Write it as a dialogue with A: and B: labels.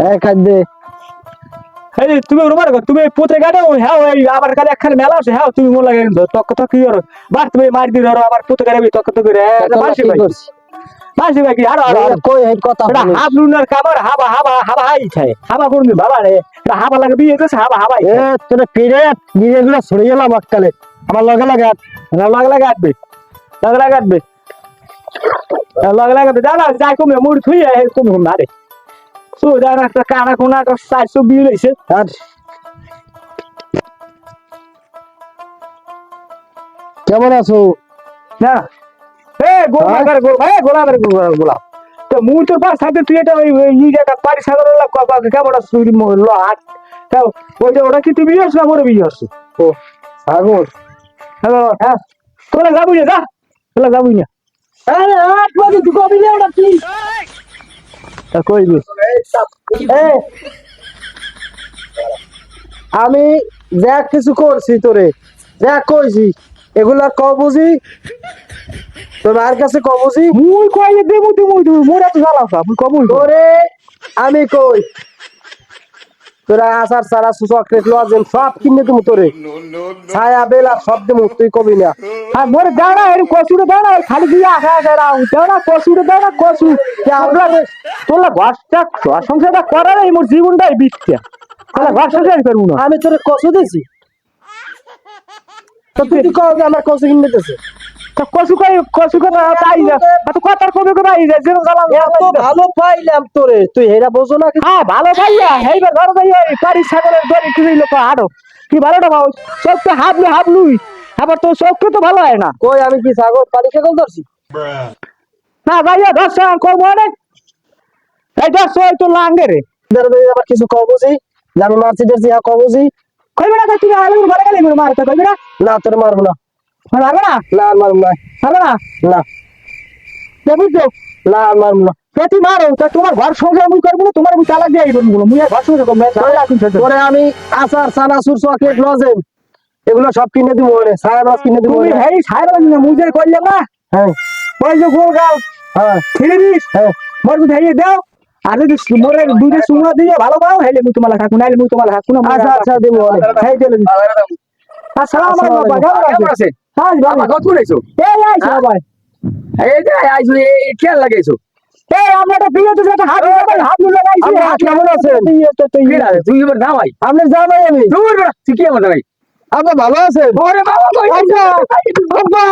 A: হ্যাঁ খাদ্যে
B: এই তুমি রুমার তুমি পুত্রে গাড়ি হ্যাঁ ওই আবার কালে একখানে মেলা আছে হ্যাঁ তুমি মোর লাগে তক তক কি করো বার তুমি মার দিও আবার পুত্রে গাড়ি তক তক করে মাসি ভাই মাসি ভাই কি আরো আরো
A: কই এই কথা
B: এটা হাব লুনার কামর হাবা হাবা হাবা হাই ছাই হাবা কোন বাবা রে এটা হাবা লাগে বিয়ে তো হাবা হাবা
A: এ তোরে ফিরে গিরেগুলো ছড়ে গেলাম এককালে আমার লগে লাগে
B: লগ লাগে আটবে লগ লাগে আটবে লগ লাগে দাদা যাই কমে মুড় থুই কমে কমে আরে সো দাদা একটা কানা কোনা একটা 400 বিল হইছে
A: আর কেমন আছো
B: না এ গোলা করে গোলা করে গোলা তো মুই তোর পাশ থাকতে তুই এটা ওই ইটা পারি সাগরের লাগ কেমন সুরি ল হাট তাও ওইটা ওটা কি তুই বিয়ে আসছিস মোরে বিয়ে আসছিস
A: ও সাগর
B: হ্যালো হ্যাঁ তোরা যাবি না যা তোরা যাবি না
A: আরে 8 বাজে তুই কবি না ওটা কি
B: তা কইবি
A: এ আমি যা কিছু করছি তোরে যা কইছি এগুলা ক বুঝি তোর আর কাছে ক বুঝি
B: মুই কইলে দেবো তুই মোরে তো জ্বালাছ মুই কবুল
A: তোরে আমি কই তোরা আসার সারা চকলেট লজেন সব কিনে তুমি তোরে ছায়া বেলা সব দিমু তুই কবি না
B: আর মোরে দাঁড়া এর কসুরে দাঁড়া খালি দিয়ে আসা দাঁড়াও দাঁড়া কসুরে দাঁড়া কসু আমরা তোলা ঘরটা সংসারটা করার এই মোর জীবনটাই বিচ্ছে তাহলে ঘর সংসার করবো না
A: আমি তোরে কসু দিছি তো তুই কও যে আমার কসু কিনে দিতেছে
B: তো কসু কথা তাই যা তো কথার কবে কবে আই যায় যেন জ্বালাও
A: এত ভালো পাইলাম তোরে তুই হেরা বোঝো না
B: হ্যাঁ ভালো ভাইয়া হেইবার ঘর যাই ওই পারি ছাগলের দড়ি কি লোক হাড়ো কি ভালোটা ভাও সব তো হাবলুই আবার তো চোখকে তো ভালো হয় না
A: কই আমি কি ছাগল পানি ছাগল ধরছি
B: না ভাইয়া দর্শন করবো অনেক এই দর্শন তো লাঙ্গে রে
A: আবার কিছু কও বুঝি যে আমি মারছি ধরছি হ্যাঁ কও বুঝি
B: কইবে না তুই আলু ঘরে গেলি মোর মারতে কইবে না
A: না তোরে মারবো না
B: মারবে না
A: না মারবো না
B: মারবে না
A: না
B: দেখুন তো
A: না মারবো না
B: তুই মারো তা তোমার ঘর সংসার মুই করবো না তোমার মুই তালাক দিয়ে আইবো মুই আর ঘর সংসার করবো
A: তোরে আমি আচার চানাচুর চকলেট লজেন এগুলো সব কিনে দিব ওরে ছায়া রস কিনে দিব
B: তুমি হেই ছাইরা না মুই যে কইলাম না
A: হ্যাঁ
B: ওই যে গোলগাল
A: হ্যাঁ
B: ফিরিস
A: হ্যাঁ
B: মোর যদি হেই দাও আর যদি মোরে দুইটা সুমা দিয়ে ভালো পাও হেলে মুই তোমার থাকু নাইলে মুই তোমার থাকু না
A: আচ্ছা আচ্ছা দিব ওরে
B: হেই দিলে আসসালামু আলাইকুম বাবা কেমন আছেন হ্যাঁ বাবা কত কইছো এই আইছো ভাই এই যে আইছো এই খেয়াল লাগাইছো এই আমরা তো বিয়ে তো একটা হাত লাগাইছি
A: হাত কেমন আছে
B: তুই এবার দাও ভাই
A: আপনি যাবেন আমি
B: দূর বেড়া তুই কি আমার ভাই
A: আপনি ভালো আছেন
B: ওরে বাবা কই
A: আব্বা